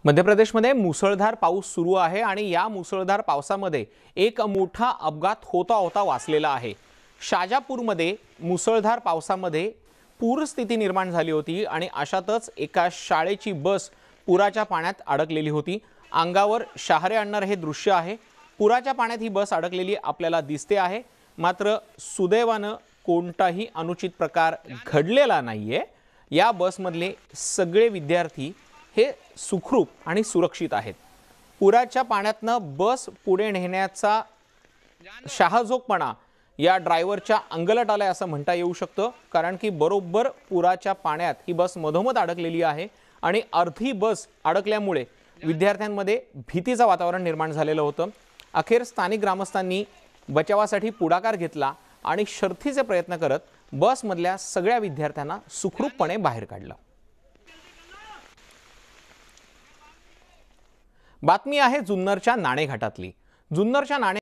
मध्य प्रदेशमध्ये मुसळधार पाऊस सुरू आहे आणि या मुसळधार पावसामध्ये एक मोठा अपघात होता वाचलेला आहे। शाजापूरमध्ये मुसळधार पावसामध्ये पूरस्थिती निर्माण झाली होती आणि अशातच एका शाळेची बस पुराच्या पाण्यात अडकलेली होती। अंगावर शहारे आणणारे हे दृश्य आहे। पुराच्या पाण्यात ही बस अडकलेली आपल्याला दिसते आहे, मात्र सुदैवाने कोणताही अनुचित प्रकार घडलेला नाहीये। या बसमधले सगळे विद्यार्थी हे सुखरूप आणि सुरक्षित आहेत। पुराच्या पाण्यातनं बस पुढे नेण्याचा शहाजोगपणा या ड्रायव्हरच्या अंगलट आलाय असं म्हणता येऊ शकतं, कारण की बरोबर पुराच्या पाण्यात ही बस मधोमध अडकलेली आहे आणि अर्धी बस अडकल्यामुळे विद्यार्थ्यांमध्ये भीतीचं वातावरण निर्माण झालेलं होतं। अखेर स्थानिक ग्रामस्थांनी बचावासाठी पुढाकार घेतला आणि शर्थीचे प्रयत्न करत बसमधल्या सगळ्या विद्यार्थ्यांना सुखरूपपणे बाहेर काढलं। बातमी आहे जुन्नरच्या नाणेघाटातली। जुन्नरच्या नाणे